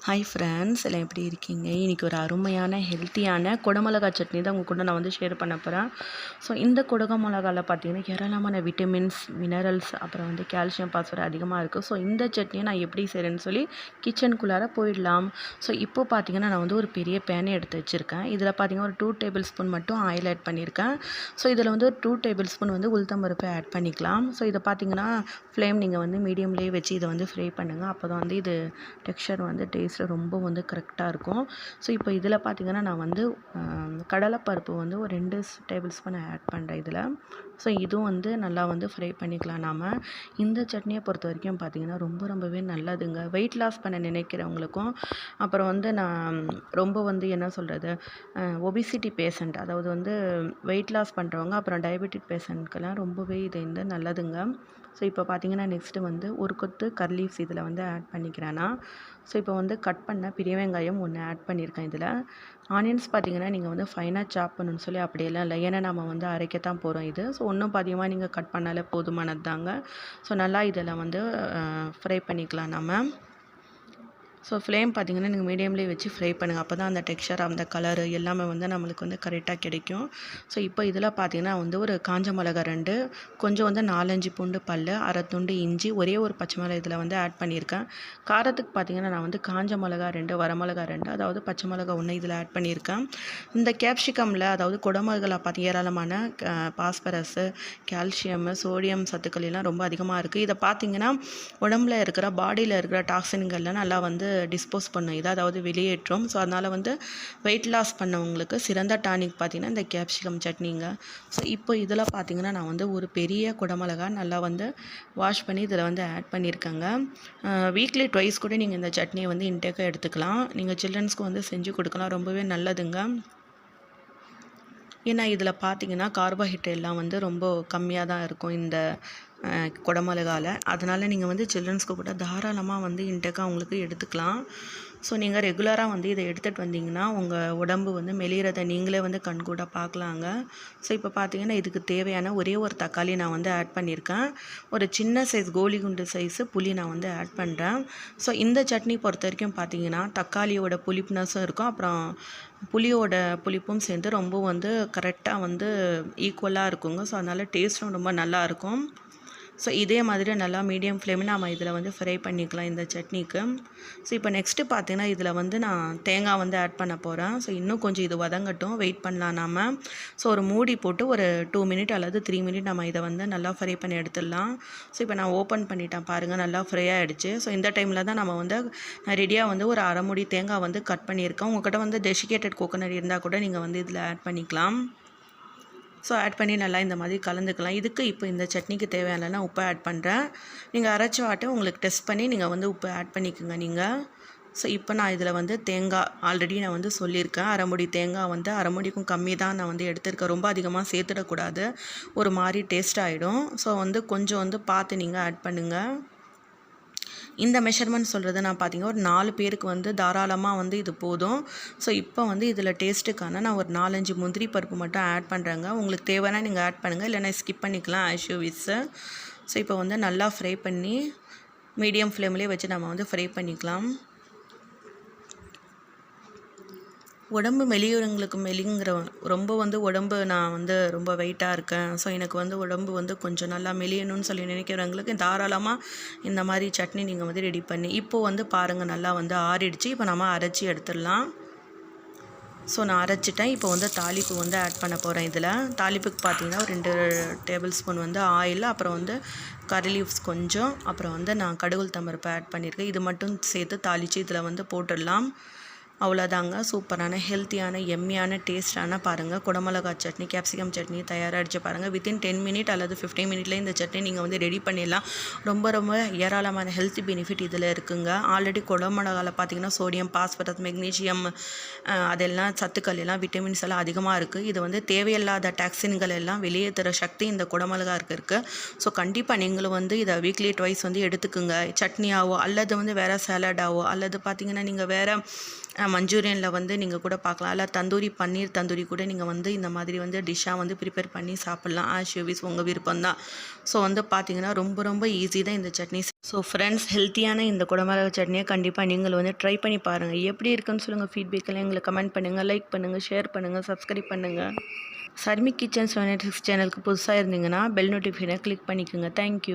Hi friends, எல்லாம் எப்படி இருக்கீங்க? இன்றைக்கி ஒரு அருமையான ஹெல்த்தியான குடமிளகா சட்னி தான் உங்கள் கூட நான் வந்து ஷேர் பண்ண போகிறேன். ஸோ இந்த குடக மிளகாவில் பார்த்தீங்கன்னா ஏராளமான விட்டமின்ஸ், மினரல்ஸ், அப்புறம் வந்து கால்சியம், பாஸ்பரஸ் அதிகமாக இருக்குது. ஸோ இந்த சட்னியை நான் எப்படி செய்கிறேன்னு சொல்லி கிச்சனுக்குள்ளார போயிடலாம். ஸோ இப்போ பார்த்தீங்கன்னா நான் வந்து ஒரு பெரிய பேனை எடுத்து வச்சுருக்கேன். இதில் பார்த்தீங்கன்னா ஒரு 2 டேபிள் ஸ்பூன் மட்டும் ஆயில் ஆட் பண்ணியிருக்கேன். ஸோ இதில் வந்து ஒரு 2 டேபிள் ஸ்பூன் வந்து உளுத்தம்பருப்பு ஆட் பண்ணிக்கலாம். ஸோ இதை பார்த்தீங்கன்னா ஃப்ளேம் நீங்கள் வந்து மீடியம்லேயே வச்சு இதை வந்து ஃப்ரை பண்ணுங்கள். அப்போ தான் வந்து இது டெக்ஸ்சர் வந்து டேஸ்ட் ரொம்ப வந்து கரெக்டாக இருக்கும். ஸோ இப்போ இதில் பார்த்திங்கன்னா நான் வந்து கடலைப்பருப்பு வந்து ஒரு 2 டேபிள் ஸ்பூன் ஆட் பண்ணுறேன் இதில். ஸோ இதுவும் வந்து நல்லா வந்து ஃப்ரை பண்ணிக்கலாம். நாம் இந்த சட்னியை பொறுத்த வரைக்கும் பார்த்திங்கன்னா ரொம்பவே நல்லதுங்க. வெயிட் லாஸ் பண்ண நினைக்கிறவங்களுக்கும், அப்புறம் வந்து நான் ரொம்ப வந்து என்ன சொல்கிறது, ஒபிசிட்டி பேஷண்ட், அதாவது வந்து வெயிட் லாஸ் பண்ணுறவங்க, அப்புறம் டயபெட்டிக் பேஷண்ட்க்கெல்லாம் ரொம்பவே இது வந்து நல்லதுங்க. ஸோ இப்போ பார்த்தீங்கன்னா நெக்ஸ்ட்டு வந்து ஒரு கொத்து கர் லீவ்ஸ் இதில் வந்து ஆட் பண்ணிக்கிறேன்னா. ஸோ இப்போ வந்து கட் பண்ண பெரிய வெங்காயம் 1 ஆட் பண்ணியிருக்கேன் இதில். ஆனியன்ஸ் பார்த்தீங்கன்னா நீங்கள் வந்து ஃபைனாக சாப் பண்ணணும்னு சொல்லி அப்படியெல்லாம் இல்லை, ஏன்னா நம்ம வந்து அரைக்கத்தான் போகிறோம் இது. ஸோ ஒன்றும் அதிகமாக நீங்கள் கட் பண்ணாலே போதுமானது தாங்க. ஸோ நல்லா இதில் வந்து ஃப்ரை பண்ணிக்கலாம் நம்ம. ஸோ ஃப்ளேம் பார்த்திங்கன்னா நீங்கள் மீடியம்லேயே வச்சு ஃப்ரை பண்ணுங்கள். அப்போ தான் அந்த டெக்ஸ்சர், அந்த கலரு எல்லாமே வந்து நம்மளுக்கு வந்து கரெக்டாக கிடைக்கும். ஸோ இப்போ இதில் பார்த்திங்கன்னா வந்து ஒரு காஞ்ச மிளகா 2, கொஞ்சம் வந்து 4-5 பூண்டு பல், அரை துண்டு இஞ்சி, ஒரே ஒரு பச்சை மிளகா இதில் வந்து ஆட் பண்ணியிருக்கேன். காரத்துக்கு பார்த்திங்கன்னா நான் வந்து காஞ்ச மிளகா 2, வரமிளகா 2, அதாவது பச்சை மிளகா 1 இதில் ஆட் பண்ணியிருக்கேன். இந்த கேப்சிகமில், அதாவது குடமிளகாவில் பார்த்து ஏராளமான பாஸ்பரஸு, கால்சியம், சோடியம் சத்துக்கள் எல்லாம் ரொம்ப அதிகமாக இருக்குது. இதை பார்த்திங்கன்னா உடம்புல இருக்கிற, பாடியில் இருக்கிற டாக்ஸின்கள்லாம் நல்லா வந்து டிஸ்போஸ் பண்ணும் இது, அதாவது வெளியேற்றும். ஸோ அதனால் வந்து வெயிட் லாஸ் பண்ணவங்களுக்கு சிறந்த டானிக் பார்த்திங்கன்னா இந்த கேப்சிகம் சட்னிங்க. ஸோ இப்போ இதில் பார்த்திங்கன்னா நான் வந்து ஒரு பெரிய குடமிளகா நல்லா வந்து வாஷ் பண்ணி இதில் வந்து ஆட் பண்ணியிருக்கேங்க. வீக்லி ட்வைஸ் கூட நீங்கள் இந்த சட்னியை வந்து இன்டேக்காக எடுத்துக்கலாம். நீங்கள் சில்ட்ரன்ஸ்க்கு வந்து செஞ்சு கொடுக்கலாம், ரொம்பவே நல்லதுங்க. ஏன்னா இதில் பார்த்திங்கன்னா கார்போஹைட்ரேட்லாம் வந்து ரொம்ப கம்மியாக தான் இருக்கும் இந்த குடமிளகாவில். அதனால் நீங்கள் வந்து சில்ட்ரன்ஸ்க்கு கூட தாராளமாக வந்து இன்டேக்காக அவங்களுக்கு எடுத்துக்கலாம். ஸோ நீங்கள் ரெகுலராக வந்து இதை எடுத்துகிட்டு வந்தீங்கன்னா உங்கள் உடம்பு வந்து மெலிகிறத நீங்களே வந்து கண்கூட பார்க்கலாங்க. ஸோ இப்போ பார்த்தீங்கன்னா இதுக்கு தேவையான ஒரே ஒரு தக்காளி நான் வந்து ஆட் பண்ணியிருக்கேன். ஒரு சின்ன சைஸ் கோலி குண்டு சைஸு புளி நான் வந்து ஆட் பண்ணுறேன். ஸோ இந்த சட்னி பொறுத்த வரைக்கும் பார்த்தீங்கன்னா தக்காளியோட புளிப்புனஸும் இருக்கும், அப்புறம் புளியோட புளிப்பும் சேர்ந்து ரொம்ப வந்து கரெக்டாக வந்து ஈக்குவலாக இருக்குங்க. ஸோ அதனால் டேஸ்ட்டும் ரொம்ப நல்லாயிருக்கும். ஸோ இதே மாதிரி நல்லா மீடியம் ஃப்ளேமில் நம்ம இதில் வந்து ஃப்ரை பண்ணிக்கலாம் இந்த சட்னிக்கு. ஸோ இப்போ நெக்ஸ்ட்டு பார்த்தீங்கன்னா இதில் வந்து நான் தேங்காய் வந்து ஆட் பண்ண போகிறேன். ஸோ இன்னும் கொஞ்சம் இது வதங்கட்டும், வெயிட் பண்ணலாம் நம்ம. ஸோ ஒரு மூடி போட்டு ஒரு 2 மினிட் அல்லது 3 மினிட் நம்ம இதை வந்து நல்லா ஃப்ரை பண்ணி எடுத்துடலாம். ஸோ இப்போ நான் ஓப்பன் பண்ணிட்டேன் பாருங்கள், நல்லா ஃப்ரை ஆகிடுச்சு. ஸோ இந்த டைமில் தான் நம்ம வந்து ரெடியாக வந்து ஒரு அரை மூடி தேங்காய் வந்து கட் பண்ணியிருக்கேன். உங்கள்கிட்ட வந்து டெசிகேட்டட் கோகோனட் இருந்தால் கூட நீங்கள் வந்து இதில் ஆட் பண்ணிக்கலாம். ஸோ ஆட் பண்ணி நல்லா இந்த மாதிரி கலந்துக்கலாம். இதுக்கு இப்போ இந்த சட்னிக்கு தேவையான உப்பு ஆட் பண்ணுறேன். நீங்கள் அரைச்ச வாட்டை உங்களுக்கு டெஸ்ட் பண்ணி நீங்கள் வந்து உப்பு ஆட் பண்ணிக்கோங்க நீங்கள். ஸோ இப்போ நான் இதில் வந்து தேங்காய் ஆல்ரெடி நான் வந்து சொல்லியிருக்கேன், அரை மூடி தேங்காய் வந்து அரை மூடிக்கும் கம்மி தான் நான் வந்து எடுத்திருக்கேன். ரொம்ப அதிகமாக சேர்த்துடக்கூடாது, ஒரு மாதிரி டேஸ்ட் ஆகிடும். ஸோ வந்து கொஞ்சம் வந்து பார்த்து நீங்கள் ஆட் பண்ணுங்கள். இந்த மெஷர்மெண்ட் சொல்கிறது நான் பார்த்தீங்கன்னா ஒரு 4 பேருக்கு வந்து தாராளமாக வந்து இது போதும். ஸோ இப்போ வந்து இதில் டேஸ்ட்டுக்கான நான் ஒரு 4-5 முந்திரி பருப்பு மட்டும் ஆட் பண்ணுறேங்க. உங்களுக்கு தேவைன்னா நீங்கள் ஆட் பண்ணுங்கள், இல்லைனா ஸ்கிப் பண்ணிக்கலாம் ஆஸ் யூ விஷ். ஸோ இப்போ வந்து நல்லா ஃப்ரை பண்ணி மீடியம் ஃப்ளேம்லேயே வச்சு நம்ம வந்து ஃப்ரை பண்ணிக்கலாம். உடம்பு மெலியுறவங்களுக்கு மெலிங்கிற ரொம்ப வந்து உடம்பு நான் வந்து ரொம்ப வெயிட்டாக இருக்கேன், ஸோ எனக்கு வந்து உடம்பு வந்து கொஞ்சம் நல்லா மெலியணும்னு சொல்லி நினைக்கிறவங்களுக்கு தாராளமாக இந்த மாதிரி சட்னி நீங்கள் வந்து ரெடி பண்ணி இப்போது வந்து பாருங்கள் நல்லா வந்து ஆறிடுச்சு. இப்போ நம்ம அரைச்சி எடுத்துடலாம். ஸோ நான் அரைச்சிட்டேன். இப்போ வந்து தாளிப்பு வந்து ஆட் பண்ண போகிறேன். இதில் தாளிப்புக்கு பார்த்தீங்கன்னா ஒரு 2 டேபிள் ஸ்பூன் வந்து ஆயில், அப்புறம் வந்து கரி லீவ்ஸ் கொஞ்சம், அப்புறம் வந்து நான் கடுகு உளுத்தம்பருப்பு ஆட் பண்ணியிருக்கேன். இது மட்டும் சேர்த்து தாளித்து இதில் வந்து போட்டுடலாம். அவ்வளோதாங்க, சூப்பரான ஹெல்த்தியான எம்மியான டேஸ்டான பாருங்கள் குடமிளகா சட்னி, கேப்சிகம் சட்னி தயாராகிடுச்சு பாருங்கள். வித்தின் 10 மினிட் அல்லது 15 மினிட்லேயே இந்த சட்னி நீங்கள் வந்து ரெடி பண்ணிடலாம். ரொம்ப ஏராளமான ஹெல்த் பெனிஃபிட் இதில் இருக்குங்க. ஆல்ரெடி குடமிளகாவில் பார்த்திங்கன்னா சோடியம், பாஸ்பரஸ், மெக்னீஷியம், அதெல்லாம் சத்துக்கள் எல்லாம் விட்டமின்ஸ் எல்லாம் அதிகமாக இருக்குது. இது வந்து தேவையில்லாத டாக்ஸின்கள் எல்லாம் வெளியேற்றுற சக்தி இந்த குடமிளகா இருக்குது. ஸோ கண்டிப்பாக நீங்களும் வந்து இதை வீக்லி ட்வைஸ் வந்து எடுத்துக்குங்க. சட்னியாவோ அல்லது வந்து வேறு சாலடாவோ அல்லது பார்த்திங்கன்னா நீங்கள் வேறு மஞ்சூரியனில் வந்து நீங்கள் கூட பார்க்கலாம். இல்லை தந்தூரி பன்னீர் தந்தூரி கூட நீங்கள் வந்து இந்த மாதிரி வந்து டிஷ்ஷாக வந்து ப்ரிப்பேர் பண்ணி சாப்பிட்லாம். ஆஸ் யூவிஸ் உங்கள் விருப்பம் தான். ஸோ வந்து பார்த்தீங்கன்னா ரொம்ப ஈஸி தான் இந்த சட்னி. ஸோ ஃப்ரெண்ட்ஸ், ஹெல்த்தியான இந்த குடமிளகா சட்னியை கண்டிப்பாக நீங்கள் வந்து ட்ரை பண்ணி பாருங்கள். எப்படி இருக்குன்னு சொல்லுங்கள். ஃபீட்பேக்கெல்லாம் எங்களுக்கு கமெண்ட் பண்ணுங்கள், லைக் பண்ணுங்கள், ஷேர் பண்ணுங்கள், சப்ஸ்கிரைப் பண்ணுங்கள். சர்மி கிச்சன்ஸ் 76 சேனலுக்கு புதுசாக இருந்தீங்கன்னா பெல் நோட்டிஃபிகேஷனை கிளிக் பண்ணிக்கோங்க. தேங்க்யூ.